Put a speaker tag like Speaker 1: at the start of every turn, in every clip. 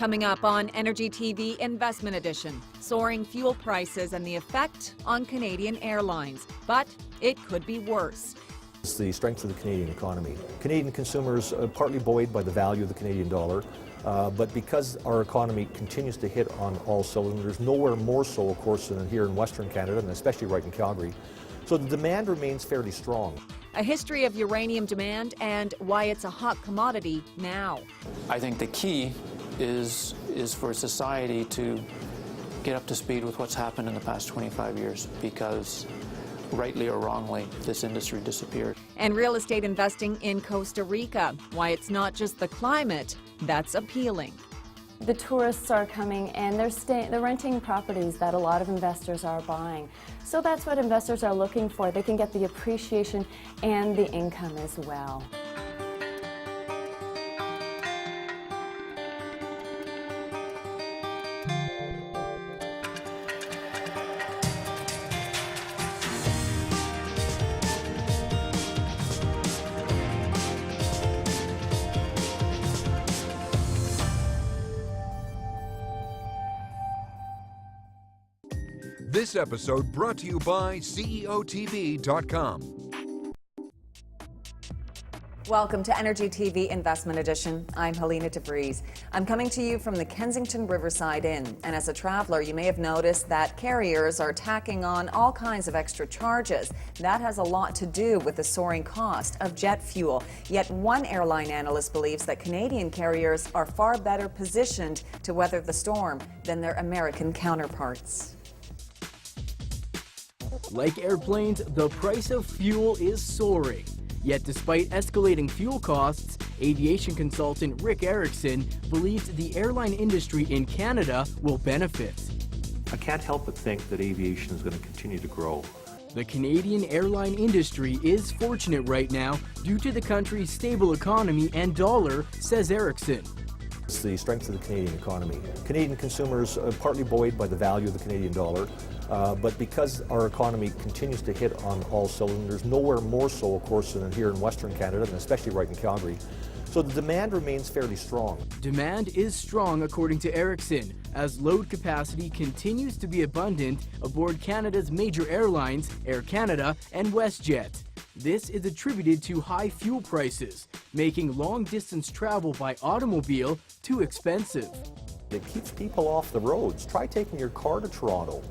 Speaker 1: Coming up on Energy TV Investment Edition, soaring fuel prices and the effect on Canadian airlines. But it could be worse.
Speaker 2: It's the strength of the Canadian economy. Canadian consumers are partly buoyed by the value of the Canadian dollar, but because our economy continues to hit on all cylinders, nowhere more so, of course, than here in Western Canada, and especially right in Calgary. So the demand remains fairly strong.
Speaker 1: A history of uranium demand and why it's a hot commodity now.
Speaker 3: I think the key is for society to get up to speed with what's happened in the past 25 years, because rightly or wrongly, this industry disappeared.
Speaker 1: And real estate investing in Costa Rica, why it's not just the climate that's appealing.
Speaker 4: The tourists are coming and they're renting properties that a lot of investors are buying. So that's what investors are looking for. They can get the appreciation and the income as well.
Speaker 5: This episode brought to you by CEOTV.com.
Speaker 1: Welcome to Energy TV Investment Edition. I'm Helena DeVries. I'm coming to you from the Kensington Riverside Inn. And as a traveler, you may have noticed that carriers are tacking on all kinds of extra charges. That has a lot to do with the soaring cost of jet fuel. Yet one airline analyst believes that Canadian carriers are far better positioned to weather the storm than their American counterparts.
Speaker 6: Like airplanes, the price of fuel is soaring. Yet despite escalating fuel costs, aviation consultant Rick Erickson believes the airline industry in Canada will benefit.
Speaker 2: I can't help but think that aviation is going to continue to grow.
Speaker 6: The Canadian airline industry is fortunate right now due to the country's stable economy and dollar, says Erickson.
Speaker 2: It's the strength of the Canadian economy. Canadian consumers are partly buoyed by the value of the Canadian dollar, but because our economy continues to hit on all cylinders, nowhere more so, of course, than here in Western Canada, and especially right in Calgary. So the demand remains fairly strong.
Speaker 6: Demand is strong, according to Erickson, as load capacity continues to be abundant aboard Canada's major airlines, Air Canada and WestJet. This is attributed to high fuel prices, making long-distance travel by automobile too expensive.
Speaker 2: It keeps people off the roads. Try taking your car to Toronto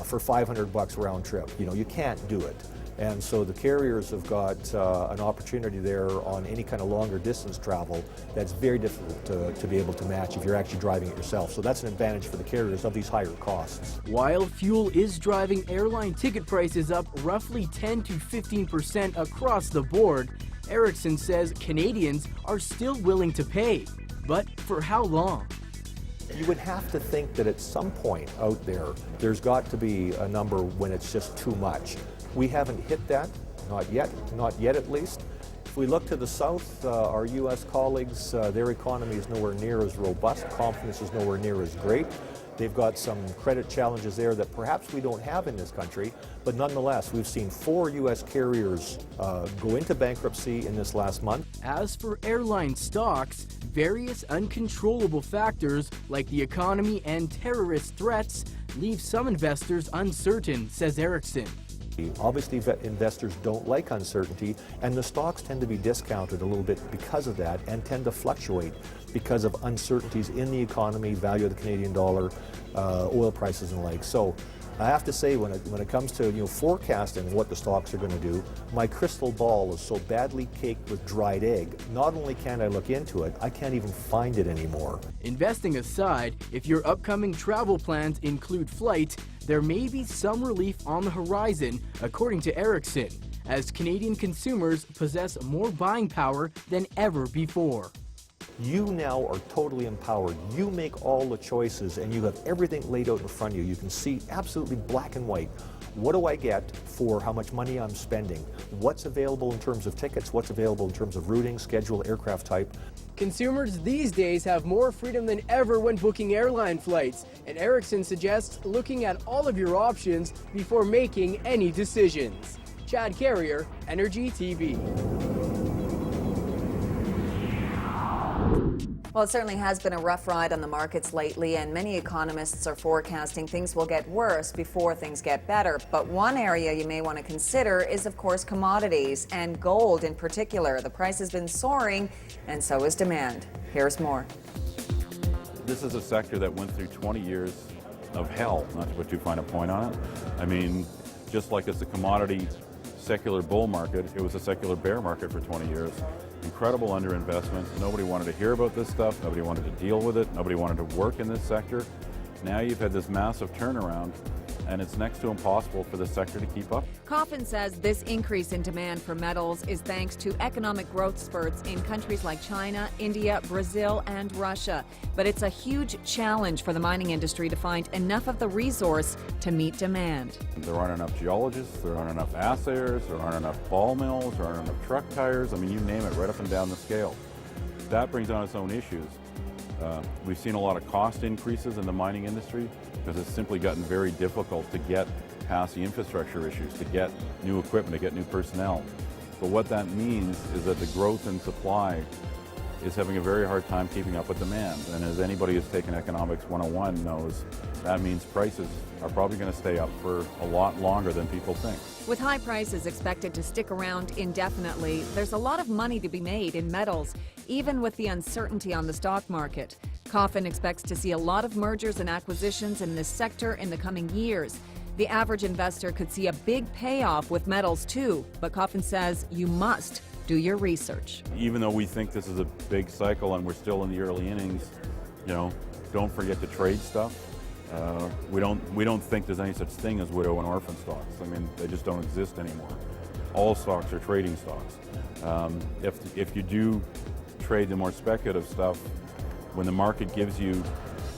Speaker 2: for $500 round trip. You know, you can't do it. And so the carriers have got an opportunity there on any kind of longer distance travel that's very difficult to be able to match if you're actually driving it yourself. So that's an advantage for the carriers of these higher costs.
Speaker 6: While fuel is driving airline ticket prices up roughly 10 to 15% across the board, Erickson says Canadians are still willing to pay. But for how long?
Speaker 2: You would have to think that at some point out there, there's got to be a number when it's just too much. We haven't hit that, not yet at least. If we look to the south, our U.S. colleagues, their economy is nowhere near as robust, confidence is nowhere near as great. They've got some credit challenges there that perhaps we don't have in this country, but nonetheless, we've seen 4 U.S. carriers go into bankruptcy in this last month.
Speaker 6: As for airline stocks, various uncontrollable factors like the economy and terrorist threats leave some investors uncertain, says Erickson.
Speaker 2: Obviously, investors don't like uncertainty, and the stocks tend to be discounted a little bit because of that and tend to fluctuate because of uncertainties in the economy, value of the Canadian dollar, oil prices and the like. So I have to say, when it comes to forecasting what the stocks are going to do, my crystal ball is so badly caked with dried egg. Not only can't I look into it, I can't even find it anymore.
Speaker 6: Investing aside, if your upcoming travel plans include flight, there may be some relief on the horizon, according to Erickson, as Canadian consumers possess more buying power than ever before.
Speaker 2: You now are totally empowered. You make all the choices and you have everything laid out in front of you. You can see absolutely black and white. What do I get for how much money I'm spending? What's available in terms of tickets? What's available in terms of routing, schedule, aircraft type?
Speaker 6: Consumers these days have more freedom than ever when booking airline flights, and Erickson suggests looking at all of your options before making any decisions. Chad Carrier, Energy TV.
Speaker 1: Well, it certainly has been a rough ride on the markets lately, and many economists are forecasting things will get worse before things get better. But one area you may want to consider is, of course, commodities, and gold in particular. The price has been soaring, and so is demand. Here's more.
Speaker 7: This is a sector that went through 20 years of hell, not to put too fine a point on it. I mean, just like it's a commodity secular bull market, it was a secular bear market for 20 years. Incredible underinvestment. Nobody wanted to hear about this stuff. Nobody wanted to deal with it. Nobody wanted to work in this sector. Now you've had this massive turnaround, and it's next to impossible for the sector to keep up.
Speaker 1: Coffin says this increase in demand for metals is thanks to economic growth spurts in countries like China, India, Brazil, and Russia. But it's a huge challenge for the mining industry to find enough of the resource to meet demand.
Speaker 7: There aren't enough geologists, there aren't enough assayers, there aren't enough ball mills, there aren't enough truck tires. I mean, you name it, right up and down the scale. That brings on its own issues. We've seen a lot of cost increases in the mining industry because it's simply gotten very difficult to get past the infrastructure issues, to get new equipment, to get new personnel. But what that means is that the growth in supply is having a very hard time keeping up with demand. And as anybody who's taken Economics 101 knows, that means prices are probably going to stay up for a lot longer than people think.
Speaker 1: With high prices expected to stick around indefinitely, there's a lot of money to be made in metals, even with the uncertainty on the stock market. Coffin expects to see a lot of mergers and acquisitions in this sector in the coming years. The average investor could see a big payoff with metals too, but Coffin says you must do your research.
Speaker 7: Even though we think this is a big cycle and we're still in the early innings, don't forget to trade stuff. We don't think there's any such thing as widow and orphan stocks. I mean, they just don't exist anymore. All stocks are trading stocks. If you do trade the more speculative stuff, when the market gives you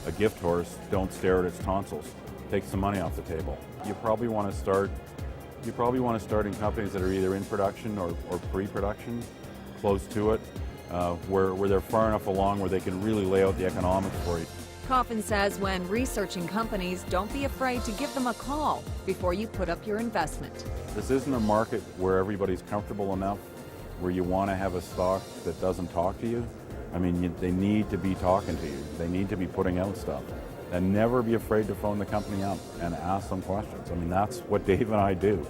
Speaker 7: a gift horse, don't stare at its tonsils. Take some money off the table. You probably want to start in companies that are either in production or pre-production, close to it, where they're far enough along where they can really lay out the economics for you.
Speaker 1: Coffin says when researching companies, don't be afraid to give them a call before you put up your investment.
Speaker 7: This isn't a market where everybody's comfortable enough where you want to have a stock that doesn't talk to you. I mean, they need to be talking to you. They need to be putting out stuff. And never be afraid to phone the company up and ask them questions. I mean, that's what Dave and I do.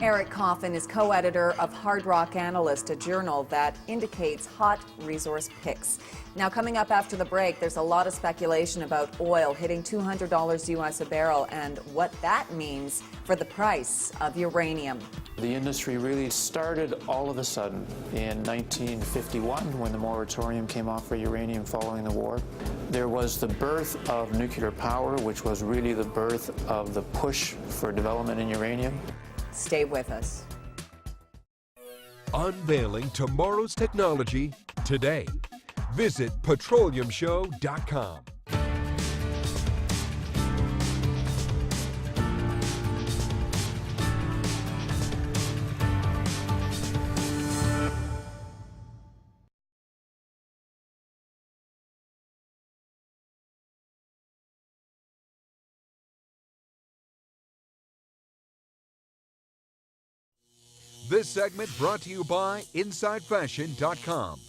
Speaker 1: Eric Coffin is co-editor of Hard Rock Analyst, a journal that indicates hot resource picks. Now, coming up after the break, there's a lot of speculation about oil hitting $200 US a barrel and what that means for the price of uranium.
Speaker 3: The industry really started all of a sudden in 1951 when the moratorium came off for uranium following the war. There was the birth of nuclear power, which was really the birth of the push for development in uranium.
Speaker 1: Stay with us.
Speaker 5: Unveiling tomorrow's technology today. Visit petroleumshow.com. This segment brought to you by InsideFashion.com.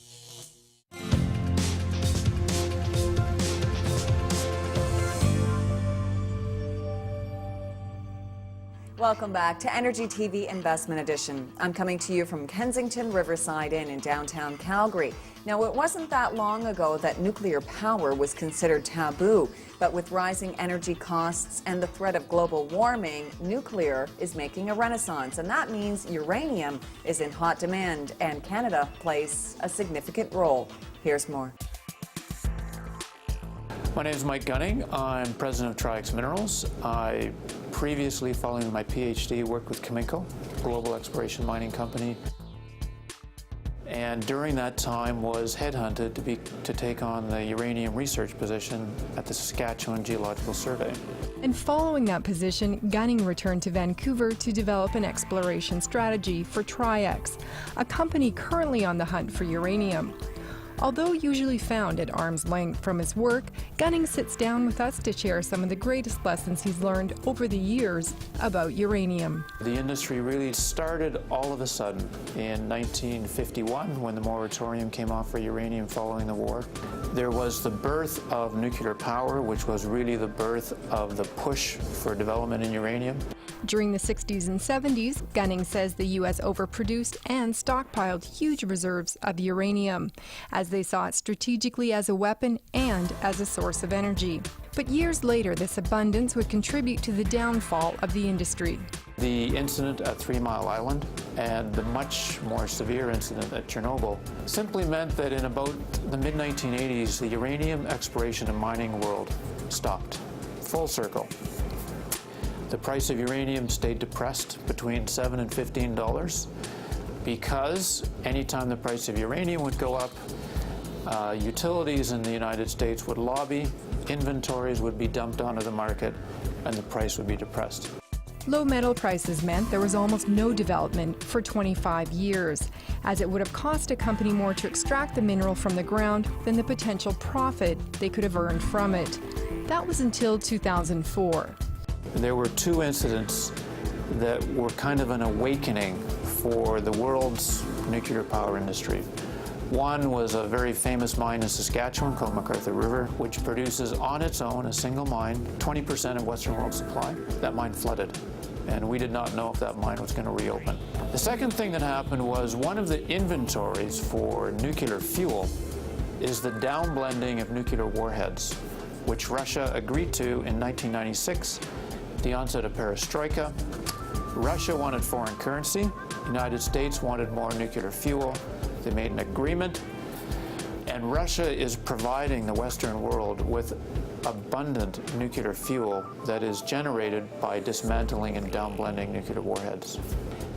Speaker 1: Welcome back to Energy TV Investment Edition. I'm coming to you from Kensington Riverside Inn in downtown Calgary. Now, it wasn't that long ago that nuclear power was considered taboo, but with rising energy costs and the threat of global warming, nuclear is making a renaissance, and that means uranium is in hot demand, and Canada plays a significant role. Here's more.
Speaker 3: My name is Mike Gunning. I'm president of Tri-X Minerals. I previously, following my PhD, worked with Caminco, a global exploration mining company. And during that time was headhunted to take on the uranium research position at the Saskatchewan Geological Survey.
Speaker 8: And following that position, Gunning returned to Vancouver to develop an exploration strategy for Tri-X, a company currently on the hunt for uranium. Although usually found at arm's length from his work, Gunning sits down with us to share some of the greatest lessons he's learned over the years about uranium.
Speaker 3: The industry really started all of a sudden in 1951 when the moratorium came off for uranium following the war. There was the birth of nuclear power, which was really the birth of the push for development in uranium.
Speaker 8: During the 60s and 70s, Gunning says the U.S. overproduced and stockpiled huge reserves of uranium, as they saw it strategically as a weapon and as a source of energy. But years later, this abundance would contribute to the downfall of the industry.
Speaker 3: The incident at 3 Mile Island and the much more severe incident at Chernobyl simply meant that in about the mid-1980s, the uranium exploration and mining world stopped. Full circle. The price of uranium stayed depressed between $7 and $15 because anytime the price of uranium would go up, utilities in the United States would lobby, inventories would be dumped onto the market, and the price would be depressed.
Speaker 8: Low metal prices meant there was almost no development for 25 years, as it would have cost a company more to extract the mineral from the ground than the potential profit they could have earned from it. That was until 2004.
Speaker 3: There were two incidents that were kind of an awakening for the world's nuclear power industry. One was a very famous mine in Saskatchewan called McArthur River, which produces on its own, a single mine, 20% of Western world supply. That mine flooded, and we did not know if that mine was going to reopen. The second thing that happened was one of the inventories for nuclear fuel is the downblending of nuclear warheads, which Russia agreed to in 1996, the onset of perestroika. Russia wanted foreign currency. The United States wanted more nuclear fuel. They made an agreement, and Russia is providing the Western world with abundant nuclear fuel that is generated by dismantling and downblending nuclear warheads.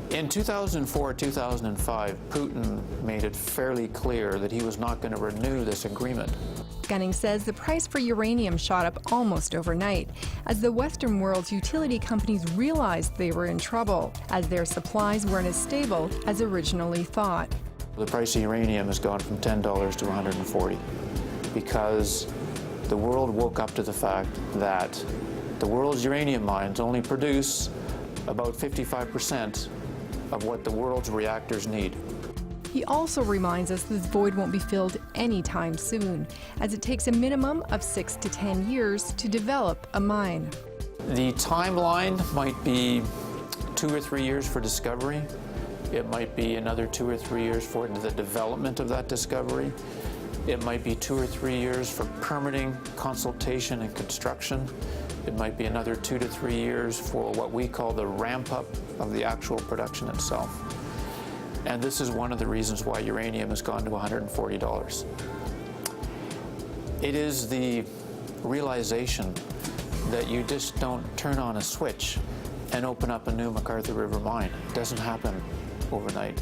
Speaker 3: In 2004-2005, Putin made it fairly clear that he was not going to renew this agreement.
Speaker 8: Gunning says the price for uranium shot up almost overnight as the Western world's utility companies realized they were in trouble, as their supplies weren't as stable as originally thought.
Speaker 3: The price of uranium has gone from $10 to $140 because the world woke up to the fact that the world's uranium mines only produce about 55% of what the world's reactors need.
Speaker 8: He also reminds us this void won't be filled anytime soon, as it takes a minimum of 6 to 10 years to develop a mine.
Speaker 3: The timeline might be 2 or 3 years for discovery. It might be another 2 or 3 years for the development of that discovery. It might be 2 or 3 years for permitting, consultation, and construction. It might be another 2 to 3 years for what we call the ramp-up of the actual production itself. And this is one of the reasons why uranium has gone to $140. It is the realization that you just don't turn on a switch and open up a new McArthur River mine. It doesn't happen overnight.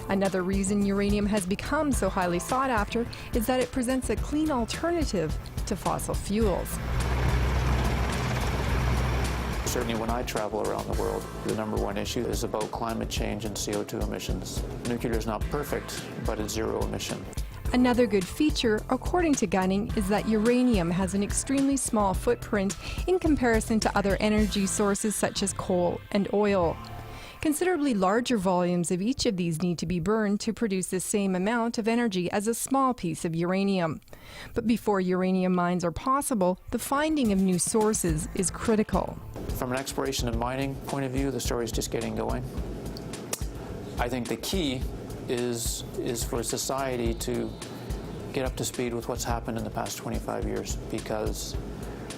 Speaker 8: Another reason uranium has become so highly sought after is that it presents a clean alternative to fossil fuels.
Speaker 3: Certainly when I travel around the world, the #1 issue is about climate change and CO2 emissions. Nuclear is not perfect, but it's zero emission.
Speaker 8: Another good feature, according to Gunning, is that uranium has an extremely small footprint in comparison to other energy sources such as coal and oil. Considerably larger volumes of each of these need to be burned to produce the same amount of energy as a small piece of uranium. But before uranium mines are possible, the finding of new sources is critical.
Speaker 3: From an exploration and mining point of view, the story's just getting going. I think the key is for society to get up to speed with what's happened in the past 25 years, because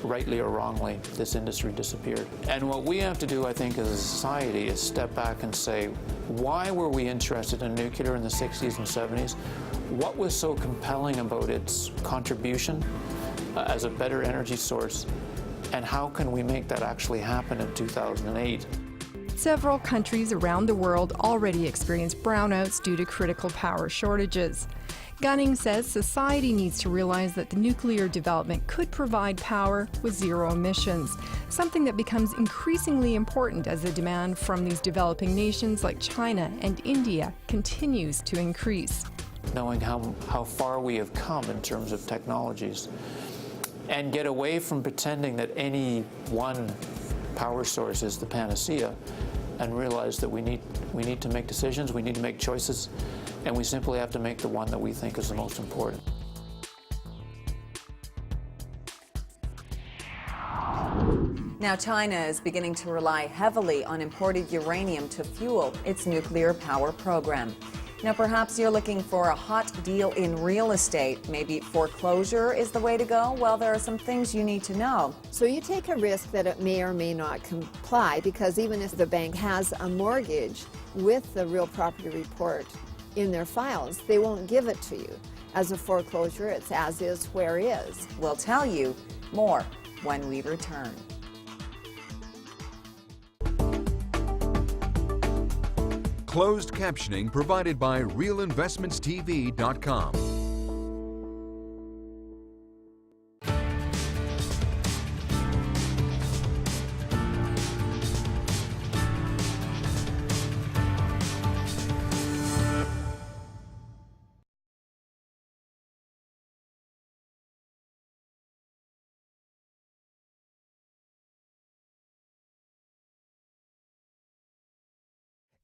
Speaker 3: rightly or wrongly, this industry disappeared. And what we have to do, I think, as a society is step back and say, why were we interested in nuclear in the 60s and 70s? What was so compelling about its contribution as a better energy source? And how can we make that actually happen in 2008?
Speaker 8: Several countries around the world already experience brownouts due to critical power shortages. Gunning says society needs to realize that the nuclear development could provide power with zero emissions, something that becomes increasingly important as the demand from these developing nations like China and India continues to increase.
Speaker 3: knowing how far we have come in terms of technologies, and get away from pretending that any one power source is the panacea, and realize that we need to make decisions, we need to make choices, and we simply have to make the one that we think is the most important.
Speaker 1: Now, China is beginning to rely heavily on imported uranium to fuel its nuclear power program. Now, perhaps you're looking for a hot deal in real estate. Maybe foreclosure is the way to go. Well, there are some things you need to know.
Speaker 9: So you take a risk that it may or may not comply, because even if the bank has a mortgage with the real property report in their files, they won't give it to you. As a foreclosure, it's as is, where is.
Speaker 1: We'll tell you more when we return.
Speaker 5: Closed captioning provided by realinvestmentstv.com.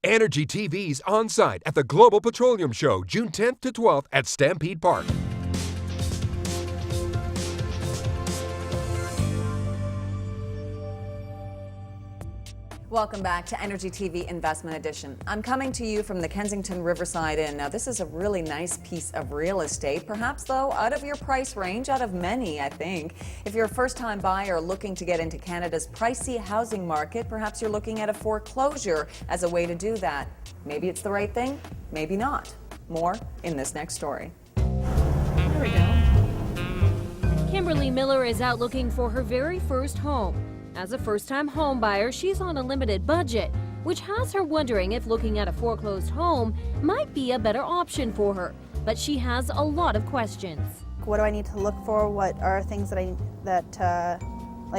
Speaker 5: Energy TV's on site at the Global Petroleum Show, June 10th to 12th at Stampede Park.
Speaker 1: Welcome back to Energy TV Investment Edition. I'm coming to you from the Kensington Riverside Inn. Now, this is a really nice piece of real estate, perhaps, though, out of your price range, out of many, I think. If you're a first-time buyer looking to get into Canada's pricey housing market, perhaps you're looking at a foreclosure as a way to do that. Maybe it's the right thing, maybe not. More in this next story.
Speaker 10: There we go. Kimberly Miller is out looking for her very first home. As a first-time home buyer, she's on a limited budget, which has her wondering if looking at a foreclosed home might be a better option for her. But she has a lot of questions.
Speaker 11: What do I need to look for? What are things like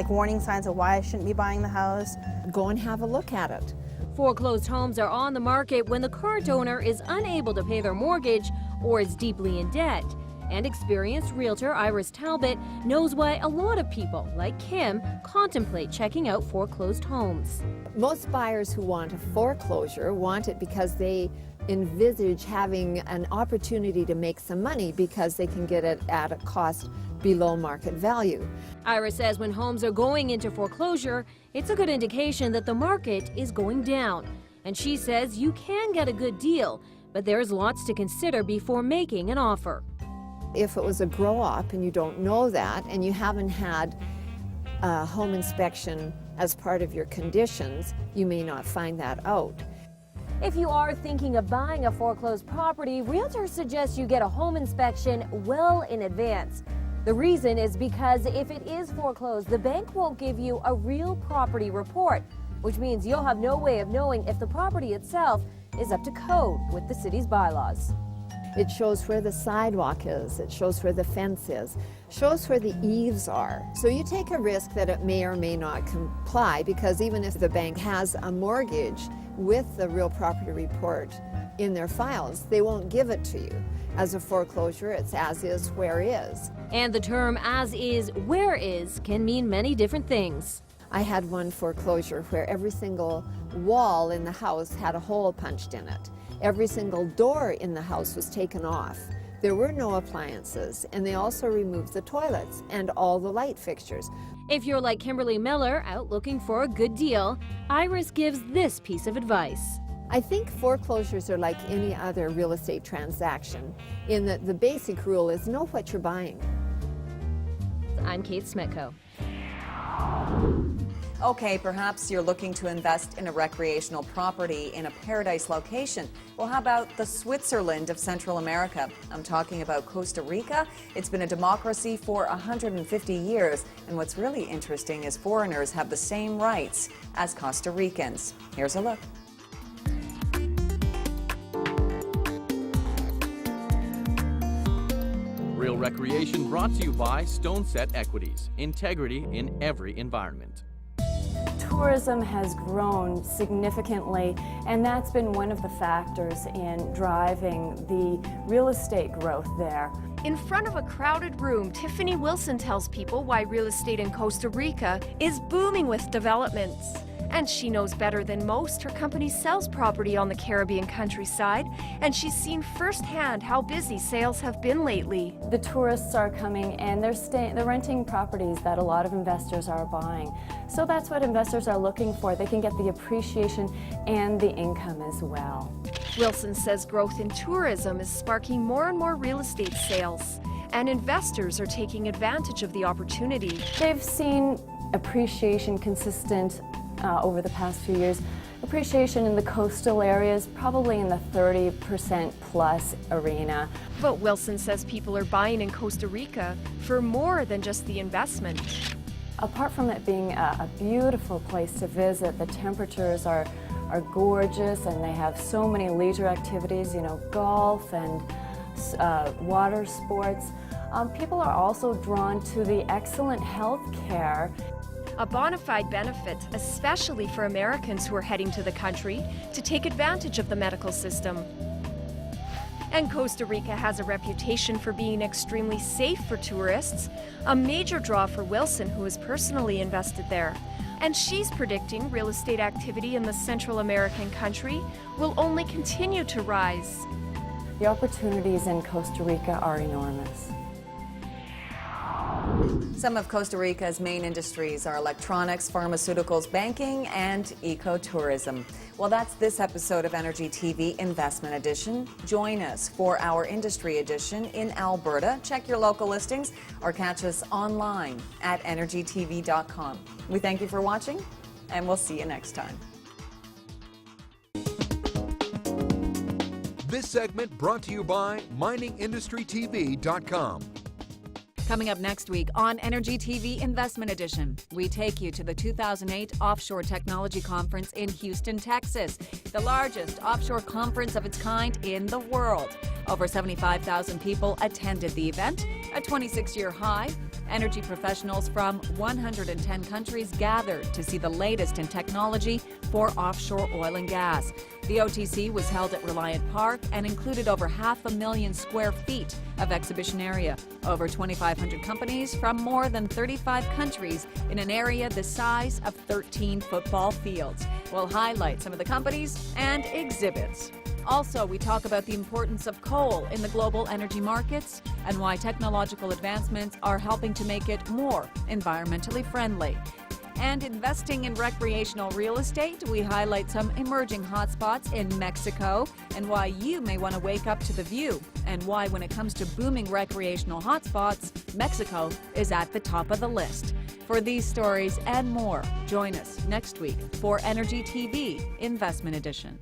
Speaker 11: warning signs of why I shouldn't be buying the house?
Speaker 9: Go and have a look at it.
Speaker 10: Foreclosed homes are on the market when the current owner is unable to pay their mortgage or is deeply in debt. And experienced realtor Iris Talbot knows why a lot of people, like Kim, contemplate checking out foreclosed homes.
Speaker 9: Most buyers who want a foreclosure want it because they envisage having an opportunity to make some money because they can get it at a cost below market value.
Speaker 10: Iris says when homes are going into foreclosure, it's a good indication that the market is going down. And she says you can get a good deal, but there's lots to consider before making an offer.
Speaker 9: If it was a grow-up and you don't know that, and you haven't had a home inspection as part of your conditions, you may not find that out.
Speaker 10: If you are thinking of buying a foreclosed property, realtors suggest you get a home inspection well in advance. The reason is because if it is foreclosed, the bank won't give you a real property report, which means you'll have no way of knowing if the property itself is up to code with the city's bylaws.
Speaker 9: It shows where the sidewalk is, it shows where the fence is, shows where the eaves are. So you take a risk that it may or may not comply, because even if the bank has a mortgage with the real property report in their files, they won't give it to you. As a foreclosure, it's as is, where is.
Speaker 10: And the term as is, where is can mean many different things.
Speaker 9: I had one foreclosure where every single wall in the house had a hole punched in it. Every single door in the house was taken off. There were no appliances, and they also removed the toilets and all the light fixtures.
Speaker 10: If you're like Kimberly Miller, out looking for a good deal, Iris gives this piece of advice.
Speaker 9: I think foreclosures are like any other real estate transaction, in that the basic rule is know what you're buying.
Speaker 10: I'm Kate Smetko.
Speaker 1: Okay, perhaps you're looking to invest in a recreational property in a paradise location. Well, how about the Switzerland of Central America? I'm talking about Costa Rica. It's been a democracy for 150 years, and what's really interesting is foreigners have the same rights as Costa Ricans. Here's a look.
Speaker 12: Real Recreation brought to you by Stone Set Equities. Integrity in every environment.
Speaker 4: Tourism has grown significantly, and that's been one of the factors in driving the real estate growth there.
Speaker 13: In front of a crowded room, Tiffany Wilson tells people why real estate in Costa Rica is booming with developments. And she knows better than most her company sells property on the Caribbean countryside, and she's seen firsthand how busy sales have been lately.
Speaker 4: The tourists are coming and they're renting properties that a lot of investors are buying. So that's what investors are looking for. They can get the appreciation and the income as well.
Speaker 13: Wilson says growth in tourism is sparking more and more real estate sales, and investors are taking advantage of the opportunity.
Speaker 4: They've seen appreciation consistent over the past few years. Appreciation in the coastal areas, probably in the 30% plus arena.
Speaker 13: But Wilson says people are buying in Costa Rica for more than just the investment.
Speaker 4: Apart from it being a beautiful place to visit, the temperatures are gorgeous, and they have so many leisure activities, you know, golf and water sports. People are also drawn to the excellent health care.
Speaker 13: A bona fide benefit, especially for Americans who are heading to the country to take advantage of the medical system. And Costa Rica has a reputation for being extremely safe for tourists, a major draw for Wilson, who has personally invested there. And she's predicting real estate activity in the Central American country will only continue to rise.
Speaker 4: The opportunities in Costa Rica are enormous.
Speaker 1: Some of Costa Rica's main industries are electronics, pharmaceuticals, banking, and ecotourism. Well, that's this episode of Energy TV Investment Edition. Join us for our Industry Edition in Alberta. Check your local listings or catch us online at energytv.com. We thank you for watching, and we'll see you next time.
Speaker 5: This segment brought to you by miningindustrytv.com.
Speaker 1: Coming up next week on Energy TV Investment Edition, we take you to the 2008 Offshore Technology Conference in Houston, Texas, the largest offshore conference of its kind in the world. Over 75,000 people attended the event, a 26-year high. Energy professionals from 110 countries gathered to see the latest in technology for offshore oil and gas. The OTC was held at Reliant Park and included over 500,000 square feet of exhibition area, over 2,500 companies from more than 35 countries in an area the size of 13 football fields. We'll highlight some of the companies and exhibits. Also, we talk about the importance of coal in the global energy markets and why technological advancements are helping to make it more environmentally friendly. And investing in recreational real estate, we highlight some emerging hotspots in Mexico and why you may want to wake up to the view, and why when it comes to booming recreational hotspots, Mexico is at the top of the list. For these stories and more, join us next week for Energy TV Investment Edition.